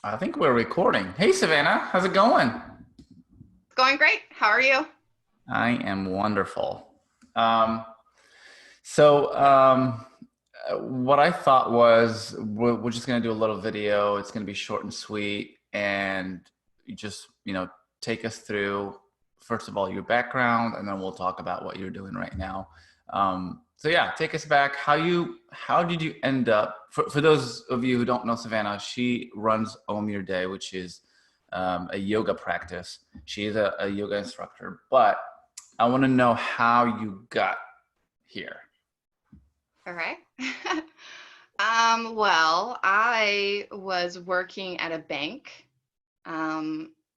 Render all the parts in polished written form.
I think we're recording. Hey, Savannah, how's it going? It's going great. How are you? I am wonderful. Um, so, what I thought was we're just going to do a little video. It's going to be short and sweet, and you just, take us through, first of all, your background, and then we'll talk about what you're doing right now. So yeah, take us back. How did you end up, for those of you who don't know Savannah, she runs Om Your Day, which is a yoga practice. She is a yoga instructor, but I want to know how you got here. All right. Well, I was working at a bank.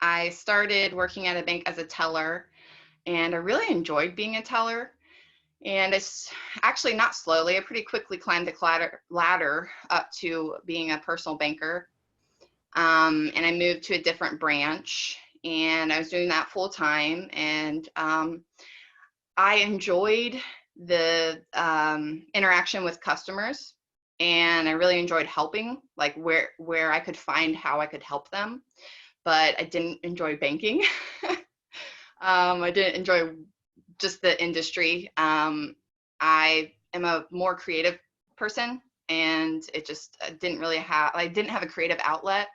I started working at a bank as a teller, and I really enjoyed being a teller. And it's actually not slowly, I pretty quickly climbed the ladder up to being a personal banker. And I moved to a different branch, and I was doing that full time. And I enjoyed the interaction with customers, and I really enjoyed helping, like where I could find how I could help them. But I didn't enjoy banking. I didn't enjoy just the industry. I am a more creative person, and it just I didn't have a creative outlet.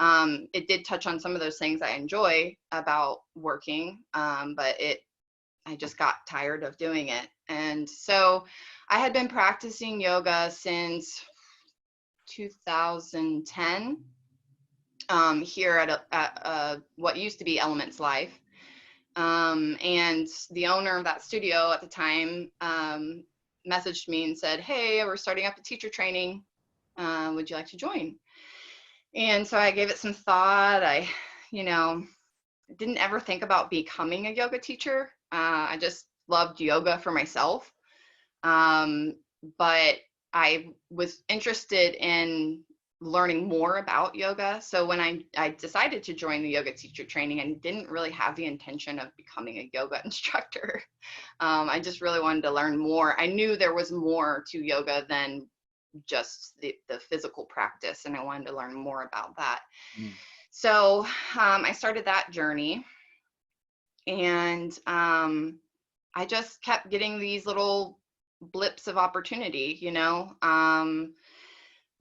It did touch on some of those things I enjoy about working, but I just got tired of doing it. And so I had been practicing yoga since 2010, here at what used to be Elements Life. And the owner of that studio at the time messaged me and said, "Hey, we're starting up a teacher training. Would you like to join?" And so I gave it some thought. You know, didn't ever think about becoming a yoga teacher. I just loved yoga for myself. Um, but I was interested in learning more about yoga. So when I decided to join the yoga teacher training, I didn't really have the intention of becoming a yoga instructor. I just really wanted to learn more. I knew there was more to yoga than just the physical practice, and I wanted to learn more about that. Mm. So I started that journey, and I just kept getting these little blips of opportunity,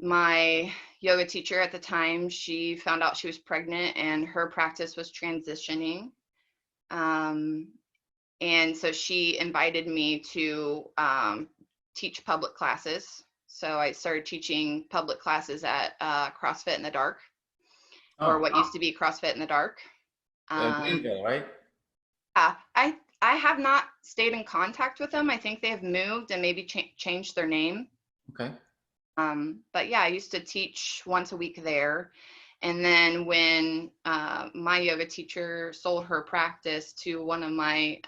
my yoga teacher at the time, she found out she was pregnant and her practice was transitioning. And so she invited me to teach public classes. So I started teaching public classes at CrossFit in the Dark, or Oh, what used to be CrossFit in the Dark. Um, Greenville, right? yeah, I have not stayed in contact with them. I think they have moved and maybe changed their name. Okay. But yeah, I used to teach once a week there. And then when my yoga teacher sold her practice to one of my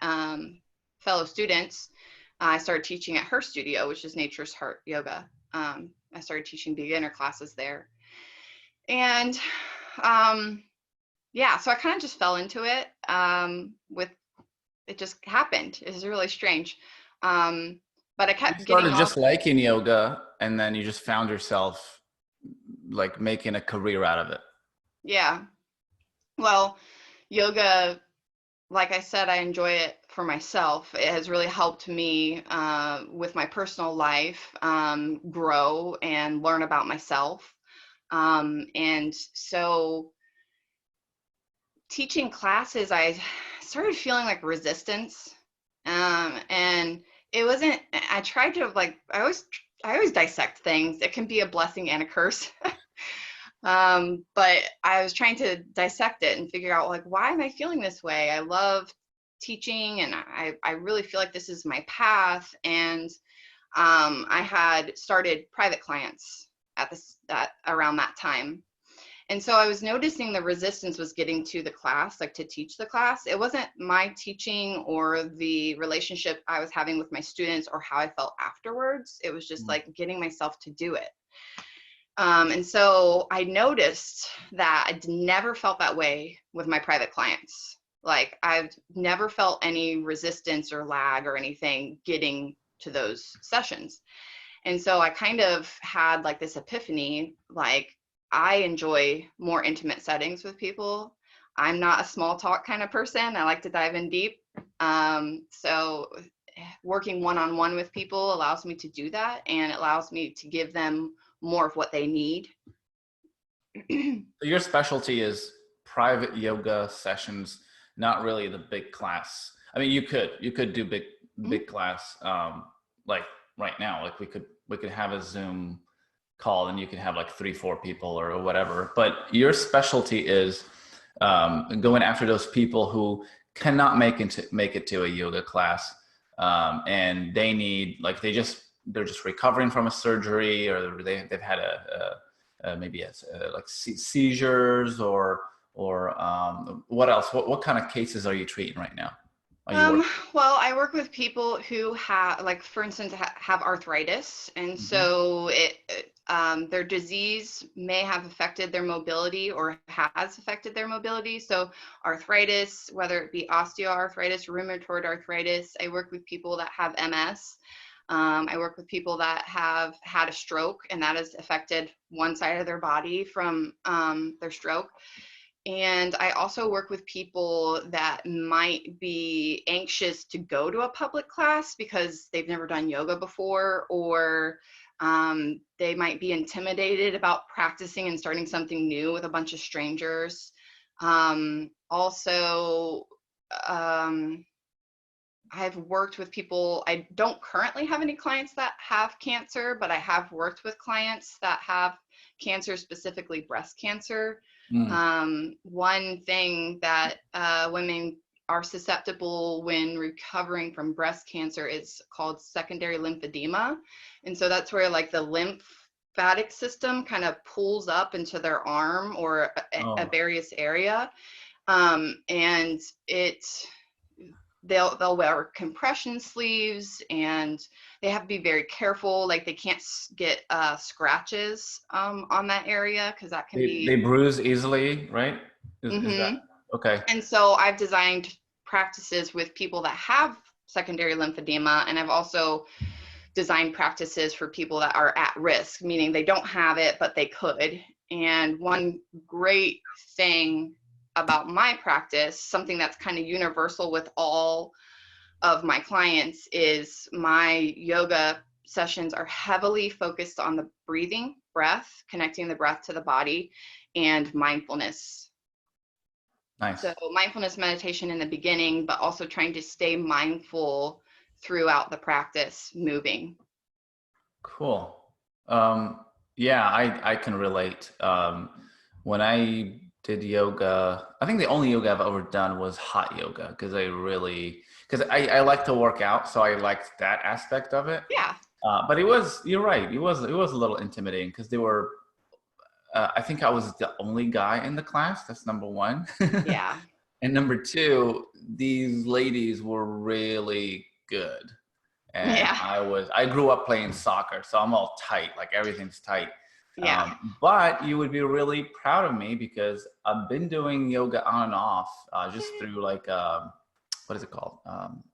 fellow students, I started teaching at her studio, which is Nature's Heart Yoga. I started teaching beginner classes there. And yeah, so I kind of just fell into it. It just happened. It was really strange. But I You kept getting started off. just liking yoga, and then you just found yourself like making a career out of it. Yeah. Well, yoga, like I said, I enjoy it for myself. It has really helped me with my personal life grow and learn about myself. And so teaching classes, I started feeling like resistance. And it wasn't, I tried to I always dissect things. It can be a blessing and a curse. But I was trying to dissect it and figure out, like, why am I feeling this way? I love teaching, and I really feel like this is my path. And I had started private clients at around that time. And so I was noticing the resistance was getting to the class, like to teach the class. It wasn't my teaching or the relationship I was having with my students or how I felt afterwards. It was just Mm. like getting myself to do it. And so I noticed that I'd never felt that way with my private clients. Like, I've never felt any resistance or lag or anything getting to those sessions. And so I kind of had like this epiphany, like, I enjoy more intimate settings with people. I'm not a small talk kind of person. I like to dive in deep. So working one-on-one with people allows me to do that, and it allows me to give them more of what they need. Your specialty is private yoga sessions, not really the big class. I mean, you could do big class, like right now. Like we could have a Zoom call and you can have like 3, 4 people or whatever. But your specialty is going after those people who cannot make it to a yoga class, and they need, like, they're just recovering from a surgery, or they've had maybe like seizures, or what else? What kind of cases are you treating right now? Are you working? Well, I work with people who have, like, for instance, have arthritis, and Mm-hmm. so their disease may have affected their mobility or has affected their mobility. So arthritis, whether it be osteoarthritis, rheumatoid arthritis. I work with people that have MS. I work with people that have had a stroke, and that has affected one side of their body from their stroke. And I also work with people that might be anxious to go to a public class because they've never done yoga before, or they might be intimidated about practicing and starting something new with a bunch of strangers. Also, I've worked with people. I don't currently have any clients that have cancer, but I have worked with clients that have cancer, specifically breast cancer. Mm. One thing that women are susceptible when recovering from breast cancer is called secondary lymphedema. And so that's where, like, the lymphatic system kind of pulls up into their arm or a Oh, various area. And they'll wear compression sleeves, and they have to be very careful. Like, they can't get scratches on that area, because that can they be. bruise easily, right? Is that Hmm. okay? And so I've designed practices with people that have secondary lymphedema, and I've also designed practices for people that are at risk, meaning they don't have it, but they could. And one great thing about my practice, something that's kind of universal with all of my clients, is my yoga sessions are heavily focused on the breath, connecting the breath to the body, and mindfulness. So Nice. mindfulness meditation in the beginning, but also trying to stay mindful throughout the practice, moving. Cool. Yeah, I can relate. When I did yoga, I think the only yoga I've ever done was hot yoga, because I like to work out, so I liked that aspect of it. Yeah. But you're right, it was a little intimidating because they were. I think I was the only guy in the class. That's number one. Yeah. And number two, these ladies were really good. And Yeah. I grew up playing soccer, so I'm all tight, like everything's tight. Yeah. But you would be really proud of me because I've been doing yoga on and off, just through, like, what is it called?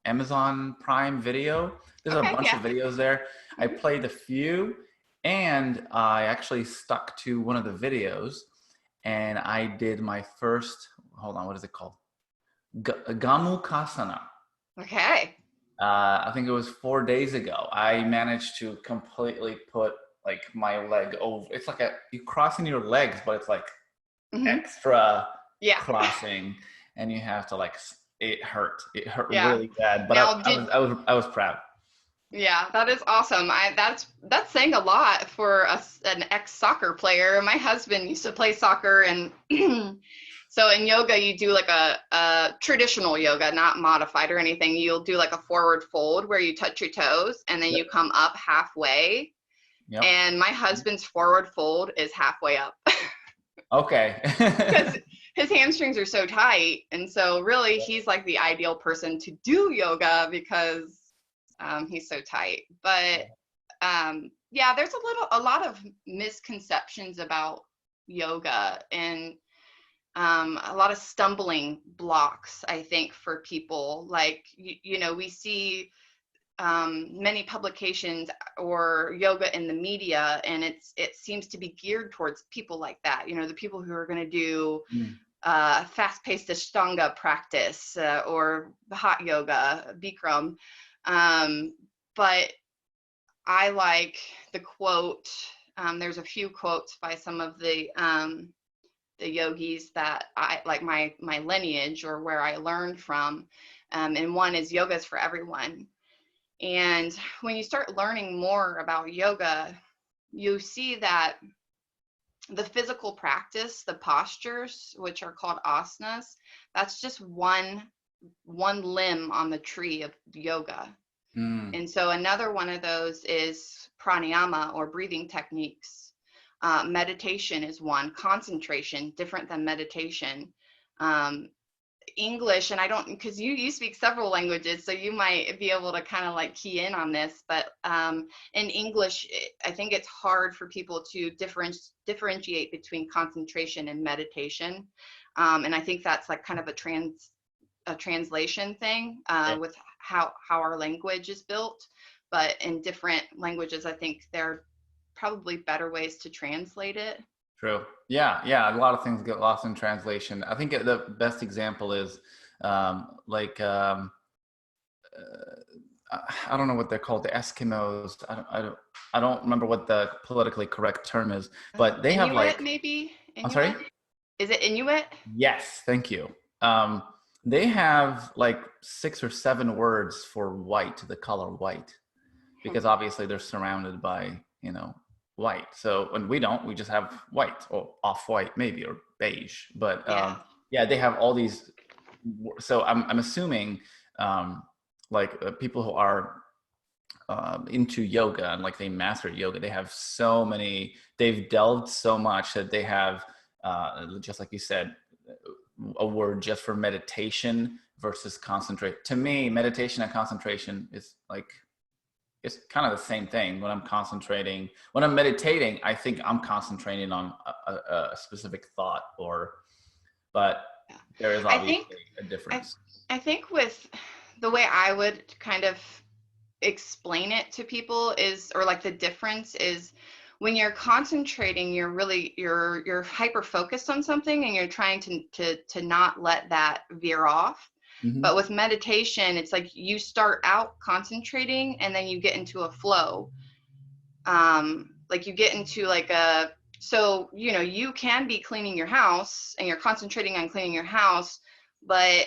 Amazon Prime Video. There's a Okay. bunch Yeah. of videos there. I played a few, and I actually stuck to one of the videos, and I did my first. Hold on, what is it called? Gamukasana. Okay. I think it was 4 days ago. I managed to completely put, like, my leg over. It's like you crossing your legs, but it's like Hmm. extra Yeah. crossing, and you have to, like, it hurt. It hurt Yeah. really bad, but Now, I was proud. yeah, that is awesome. That's saying a lot for an ex soccer player. My husband used to play soccer, and so in yoga you do like a traditional yoga, not modified or anything. You'll do like a forward fold where you touch your toes and then Yep. you come up halfway. Yep. And my husband's forward fold is halfway up Okay. because his hamstrings are so tight. And so really he's like the ideal person to do yoga because he's so tight. But yeah, there's a lot of misconceptions about yoga, and a lot of stumbling blocks, I think, for people. Like, we see many publications or yoga in the media, and it seems to be geared towards people like that. The people who are going to do Mm. fast-paced Ashtanga practice or hot yoga, Bikram. But I like the quote. There's a few quotes by some of the yogis that I like, my lineage or where I learned from. And one is yoga is for everyone. And when you start learning more about yoga, you see that the physical practice, the postures, which are called asanas, that's just one limb on the tree of yoga. Mm. And so another one of those is pranayama, or breathing techniques. Meditation is one. Concentration, different than meditation. English, and I don't, because you speak several languages, so you might be able to kind of like key in on this, but in English, I think it's hard for people to differentiate between concentration and meditation. And I think that's like kind of a translation thing with how our language is built. But in different languages, I think there are probably better ways to translate it. True. Yeah. Yeah. A lot of things get lost in translation. I think the best example is like I don't know what they're called, the Eskimos. I don't remember what the politically correct term is, but they have Inuit, like. maybe? I'm sorry. Inuit? Is it Inuit? Yes. Thank you. They have like 6 or 7 words for white, the color white, because obviously they're surrounded by white. So when we don't, we just have white or off-white maybe, or beige. But yeah, they have all these. So I'm assuming people who are into yoga and like they mastered yoga, they have so many. They've delved so much that they have, just like you said, a word just for meditation versus concentrate. To me, meditation and concentration is like, it's kind of the same thing. When I'm concentrating, when I'm meditating, I think I'm concentrating on a specific thought, but there is obviously a difference. I think with the way I would kind of explain it to people is, or like the difference is, when you're concentrating, you're hyper focused on something, and you're trying to not let that veer off. Mm-hmm. But with meditation, it's like you start out concentrating and then you get into a flow. Like you get into like so you can be cleaning your house and you're concentrating on cleaning your house, but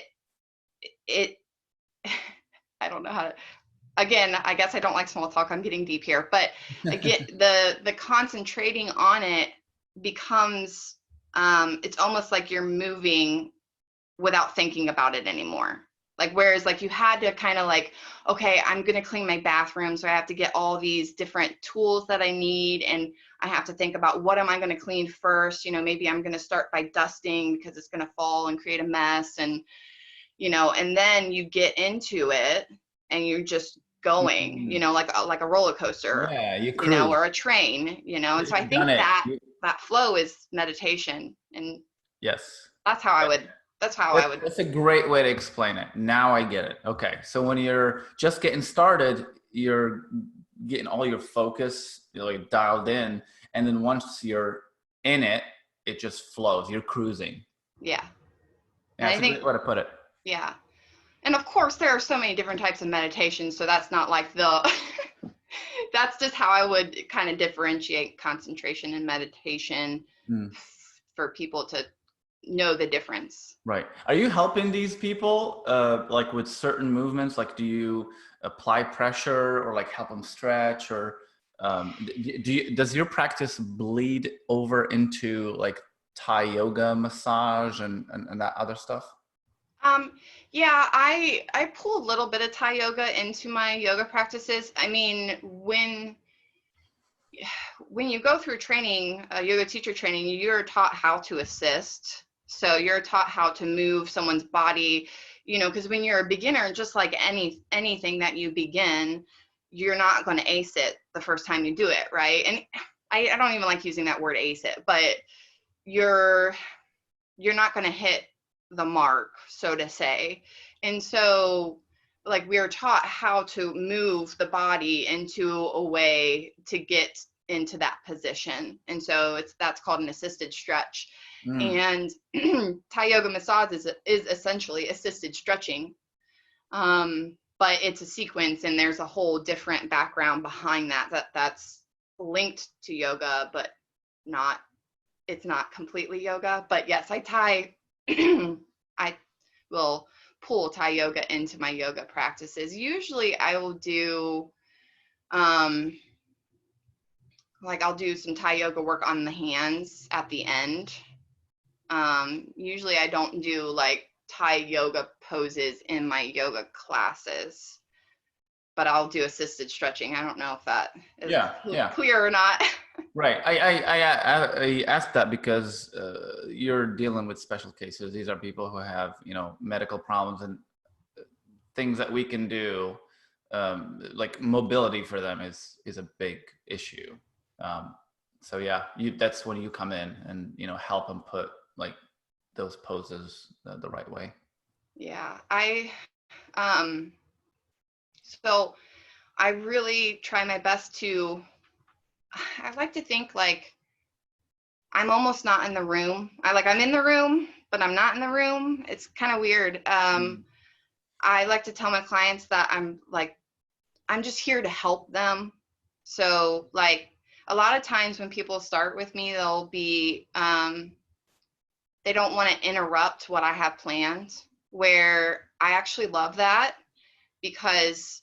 I don't know how to, again, I guess I don't like small talk. I'm getting deep here, but again, the concentrating on it becomes, it's almost like you're moving without thinking about it anymore. Like, whereas like you had to kind of like, okay, I'm going to clean my bathroom. So I have to get all these different tools that I need. And I have to think about, what am I going to clean first? Maybe I'm going to start by dusting because it's going to fall and create a mess. And, and then you get into it and you're just going, like a roller coaster, yeah, you cruise. Or a train, and so I think that flow is meditation. And yes, that's how I would. That's a great way to explain it. Now I get it. Okay, so when you're just getting started, you're getting all your focus like dialed in, and then once you're in it, it just flows. You're cruising. Yeah. That's a great way to put it. Yeah. And of course, there are so many different types of meditation, so that's not like that's just how I would kind of differentiate concentration and meditation for people to know the difference. Right. Are you helping these people like with certain movements? Like, do you apply pressure or like help them stretch, or does your practice bleed over into like Thai yoga, massage, and that other stuff? Yeah, I pull a little bit of Thai yoga into my yoga practices. I mean, when you go through training, yoga teacher training, you're taught how to assist. So you're taught how to move someone's body, because when you're a beginner, just like anything that you begin, you're not going to ace it the first time you do it, right? And I don't even like using that word ace it, but you're not going to hit the mark, so to say. And so like we are taught how to move the body into a way to get into that position. And so that's called an assisted stretch. Mm. And Thai yoga massage is essentially assisted stretching. But it's a sequence, and there's a whole different background behind that's linked to yoga, but it's not completely yoga. But yes, I will pull Thai yoga into my yoga practices. Usually I will do, like I'll do some Thai yoga work on the hands at the end. Usually I don't do like Thai yoga poses in my yoga classes, but I'll do assisted stretching. I don't know if that is Yeah. clear or not. Right. I asked that because you're dealing with special cases. These are people who have, medical problems and things that we can do. Like mobility for them is a big issue. So yeah, that's when you come in and, help them put like those poses the right way. Yeah. So I really try my best I like to think like I'm almost not in the room. I'm in the room, but I'm not in the room. It's kind of weird. I like to tell my clients that I'm just here to help them. So like a lot of times when people start with me, they'll be, they don't want to interrupt what I have planned, where I actually love that, because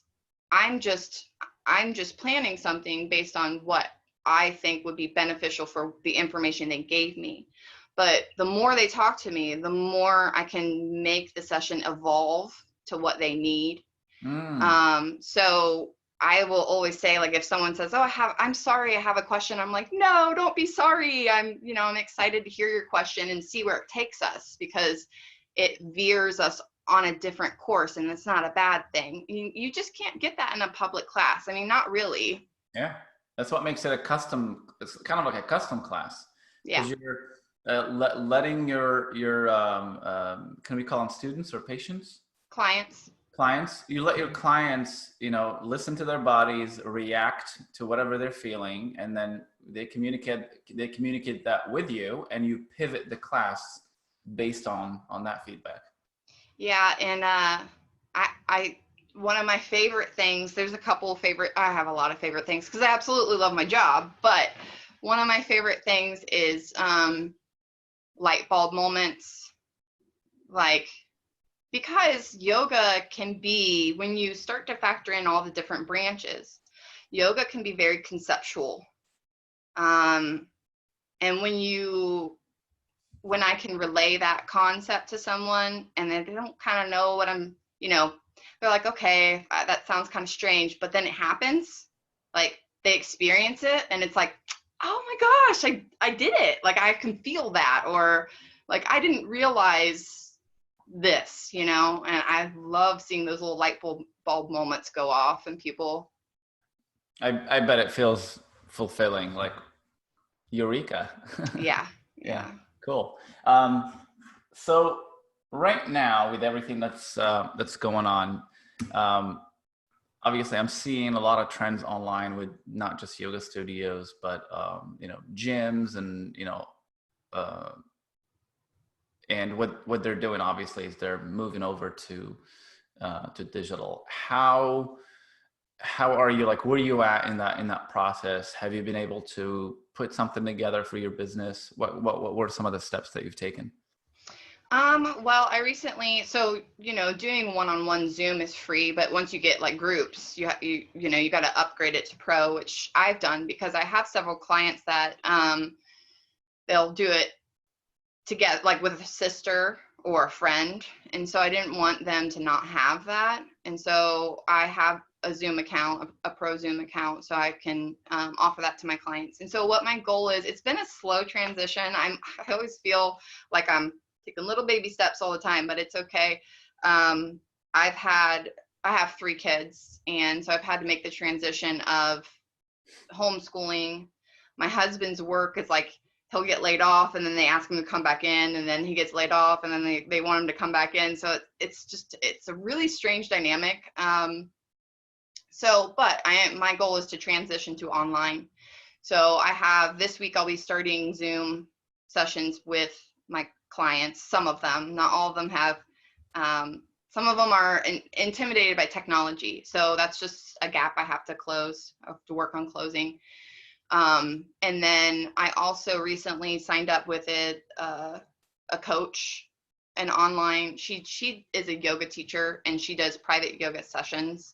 I'm just planning something based on what I think would be beneficial for the information they gave me. But the more they talk to me, the more I can make the session evolve to what they need. So I will always say, like, if someone says, "Oh, I'm sorry, I have a question," I'm like, "No, don't be sorry. I'm excited to hear your question and see where it takes us, because it veers us on a different course, and it's not a bad thing." You just can't get that in a public class. I mean, not really. Yeah. That's what makes it it's kind of like a custom class. Yeah. Because you're letting your can we call them students or patients? Clients. You let your clients, listen to their bodies, react to whatever they're feeling, and then they communicate that with you, and you pivot the class based on that feedback. Yeah, and I one of my favorite things, there's a couple of I have a lot of favorite things because I absolutely love my job, but one of my favorite things is light bulb moments. Like, because yoga can be, when you start to factor in all the different branches, yoga can be very conceptual. And when I can relay that concept to someone and they don't kind of know what they're like, okay, that sounds kind of strange, but then it happens, like they experience it and it's like, oh my gosh, I did it. Like I can feel that, or like, I didn't realize this, and I love seeing those little light bulb moments go off and people. I bet it feels fulfilling, like eureka. Yeah. Cool. So right now, with everything that's going on, obviously I'm seeing a lot of trends online with not just yoga studios, but gyms, and what they're doing obviously is they're moving over to digital. How are you, like, where are you at in that process? Have you been able to put something together for your business? What were some of the steps that you've taken? Well, I recently, doing one-on-one Zoom is free, but once you get like groups, you got to upgrade it to pro, which I've done because I have several clients that they'll do it together, like with a sister or a friend, and so I didn't want them to not have that, and so I have a Zoom account, a pro Zoom account, so I can offer that to my clients. And so what my goal is, it's been a slow transition. I always feel like I'm taking little baby steps all the time, but it's okay. I have 3 kids, and so I've had to make the transition of homeschooling. My husband's work is like he'll get laid off, and then they ask him to come back in, and then he gets laid off, and then they want him to come back in. So it's a really strange dynamic. But my goal is to transition to online. So I have this week, I'll be starting Zoom sessions with my clients. Some of them, not all of them have, some of them are intimidated by technology. So that's just a gap I have to close, I have to work on closing. And then I also recently signed up with a coach, an online, she is a yoga teacher, and she does private yoga sessions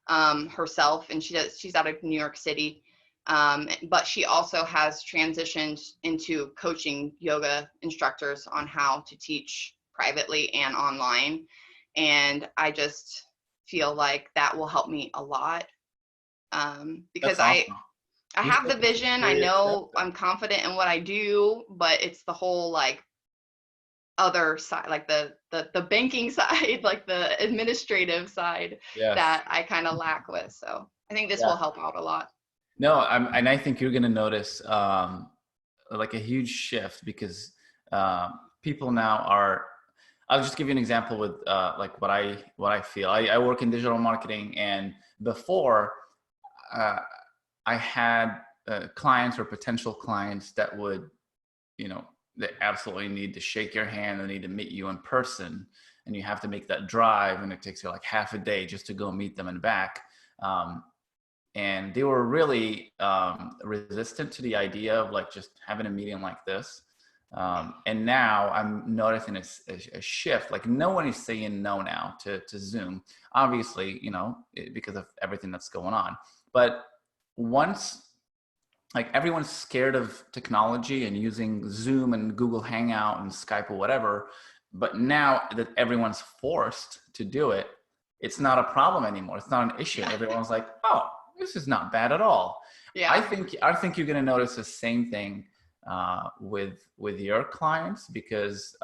herself, and she's out of New York City. But she also has transitioned into coaching yoga instructors on how to teach privately and online. And I just feel like that will help me a lot, because That's awesome. I You have the took a vision. I serious step know there. I'm confident in what I do, but it's the whole like other side, like the banking side, like the administrative side, Yes. that I kind of lack with. So I think this Yeah. will help out a lot. No, and I think you're going to notice like a huge shift because people now are. I'll just give you an example with like what I feel. I work in digital marketing, and before uh, I had clients or potential clients that would, you know, they absolutely need to shake your hand. They need to meet you in person, and you have to make that drive, and it takes you like half a day just to go meet them and back. Um, and they were really resistant to the idea of like just having a meeting like this. And now I'm noticing a shift. Like no one is saying no now to Zoom, obviously, you know, because of everything that's going on. But once, like everyone's scared of technology and using Zoom and Google Hangout and Skype or whatever, but now that everyone's forced to do it, it's not a problem anymore. It's not an issue. Yeah. Everyone's like, oh, this is not bad at all. I Yeah. think you're going to notice the same thing with your clients because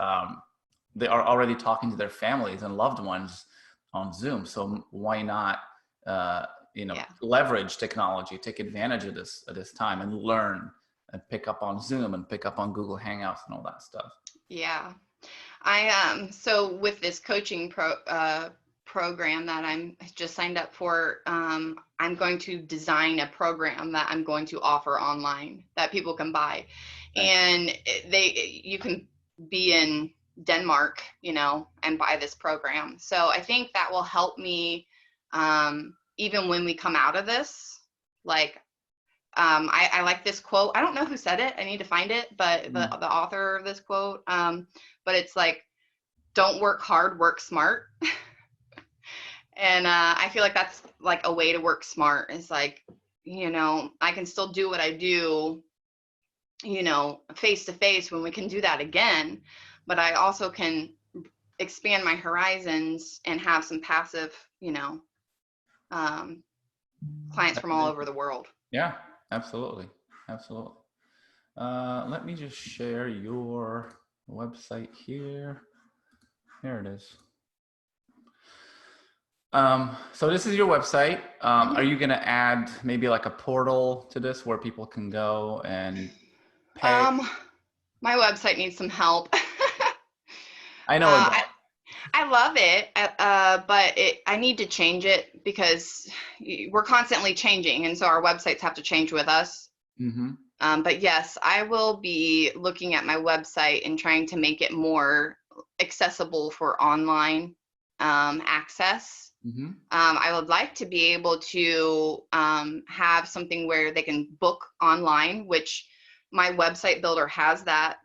they are already talking to their families and loved ones on Zoom. So why not, you know, Yeah. leverage technology, take advantage of this at this time, and learn and pick up on Zoom and pick up on Google Hangouts and all that stuff. Yeah. So with this coaching program that I'm just signed up for, I'm going to design a program that I'm going to offer online that people can buy. Nice. And you can be in Denmark, you know, and buy this program. So I think that will help me, even when we come out of this. Like, I like this quote. I don't know who said it. I need to find it, but the author of this quote, but it's like, don't work hard, work smart. And I feel like that's like a way to work smart. It's like, you know, I can still do what I do, you know, face to face when we can do that again, but I also can expand my horizons and have some passive, you know, clients from all over the world. Yeah, absolutely. Absolutely. Let me just share your website here. Here it is. So this is your website. Are you going to add maybe like a portal to this where people can go and pay? My website needs some help. I know it does. I love it, but I need to change it because we're constantly changing, and so our websites have to change with us. Mm-hmm. But yes, I will be looking at my website and trying to make it more accessible for online access. Mm-hmm. I would like to be able to have something where they can book online, which my website builder has that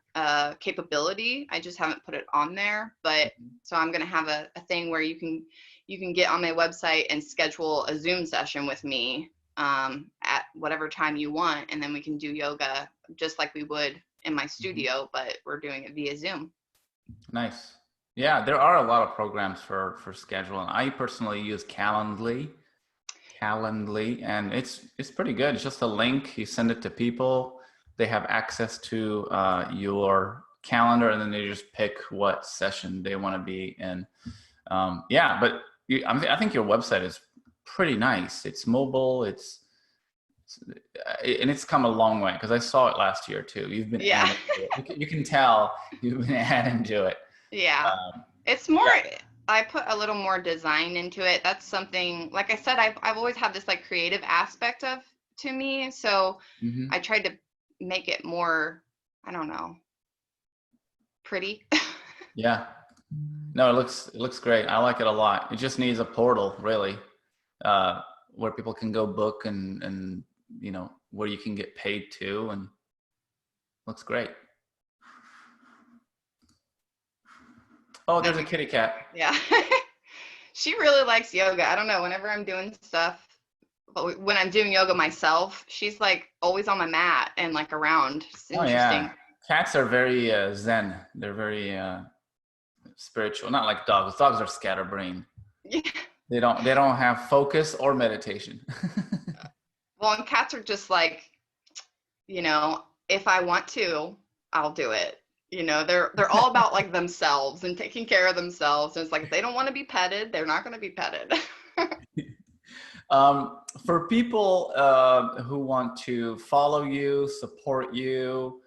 capability. I just haven't put it on there, but so I'm going to have a thing where you can get on my website and schedule a Zoom session with me at whatever time you want, and then we can do yoga just like we would in my studio, but we're doing it via Zoom. Nice. Yeah, there are a lot of programs for scheduling. I personally use Calendly, and it's pretty good. It's just a link. You send it to people. They have access to your calendar, and then they just pick what session they want to be in. But I think your website is pretty nice. It's mobile. It's And it's come a long way because I saw it last year too. You've been Yeah. adding to it. You can tell you've been adding to it. Yeah. Um, It's more, yeah. I put a little more design into it. That's something, like I said, I've always had this like creative aspect of to me. So Hmm. I tried to make it more, I don't know, pretty. Yeah. No, it looks great. I like it a lot. It just needs a portal, really, where people can go book and you know where you can get paid too, and looks great. Oh, there's a kitty cat. Yeah. She really likes yoga. I don't know, whenever I'm doing stuff, but when I'm doing yoga myself, she's like always on my mat and like around. It's Oh interesting. yeah, cats are very zen. They're very spiritual. Not like dogs. Dogs are scatterbrained. Yeah. They don't have focus or meditation. Well, and cats are just like, if I want to, I'll do it. They're all about like themselves and taking care of themselves. And it's like if they don't want to be petted, they're not going to be petted. For people who want to follow you, support you,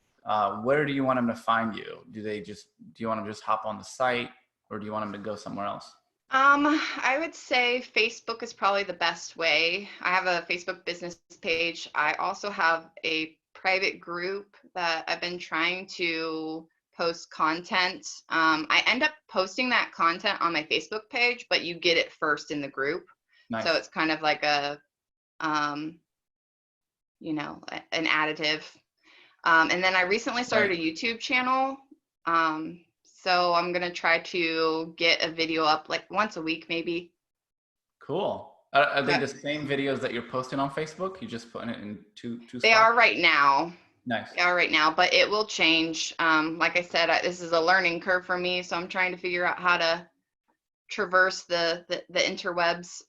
where do you want them to find you? Do you want them to just hop on the site, or do you want them to go somewhere else? I would say Facebook is probably the best way. I have a Facebook business page. I also have a private group that I've been trying to post content. I end up posting that content on my Facebook page, but you get it first in the group. So Nice. it's kind of like um, an additive. And then I recently started Right. a YouTube channel. So I'm gonna try to get a video up like once a week, maybe. Cool. Are they But the same videos that you're posting on Facebook? You just putting it in two they spots? are right now. Nice. They are right now, but it will change. Like I said, this is a learning curve for me, so I'm trying to figure out how to traverse the interwebs.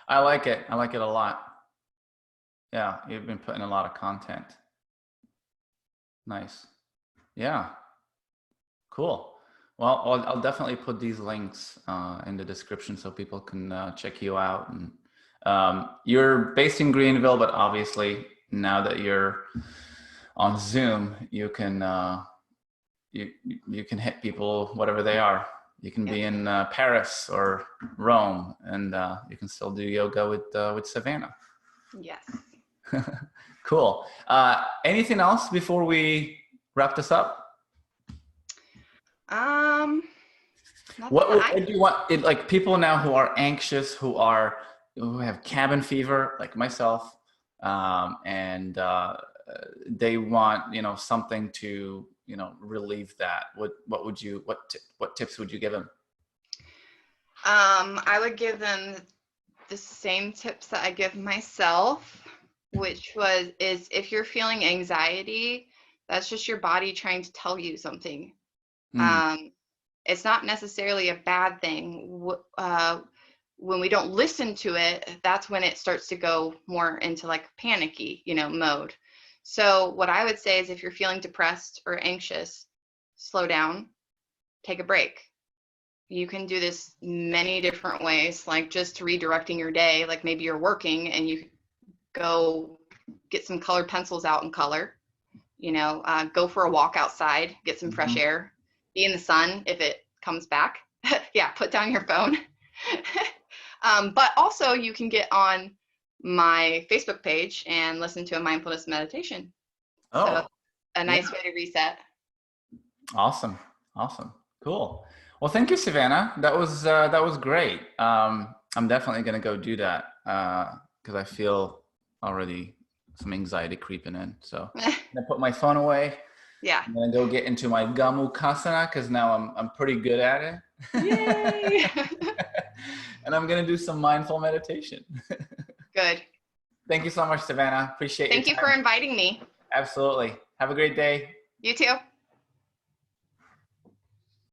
I like it. I like it a lot. Yeah, you've been putting a lot of content. Nice. Yeah. Cool. Well, I'll definitely put these links in the description so people can check you out. And you're based in Greenville, but obviously now that you're on Zoom, you can you can hit people whatever they are. You can Yep. be in Paris or Rome, and you can still do yoga with Savana. Yes. Cool. Anything else before we wrap this up? Nothing that I What do you want? Like people now who are anxious, who have cabin fever, like myself, and they want something to relieve that. What would you what tips would you give them? I would give them the same tips that I give myself, which is if you're feeling anxiety, that's just your body trying to tell you something. Mm, Um, it's not necessarily a bad thing. When we don't listen to it, that's when it starts to go more into like panicky, mode. So what I would say is if you're feeling depressed or anxious, slow down, take a break. You can do this many different ways, like just redirecting your day. Like maybe you're working and you go get some colored pencils out and color, go for a walk outside, get some fresh mhm. air, be in the sun if it comes back. Yeah, put down your phone. But also you can get on my Facebook page and listen to a mindfulness meditation. So Oh, a yeah. nice way to reset. Awesome. Awesome. Cool. Well, thank you, Savannah. That was great. I'm definitely gonna go do that because I feel already some anxiety creeping in. So I'm gonna put my phone away. Yeah. I'm gonna go get into my Gamukasana because now I'm pretty good at it. Yay. And I'm gonna do some mindful meditation. Good. Thank you so much, Savannah. Appreciate your Thank you for time. inviting me. Absolutely. Have a great day. You too.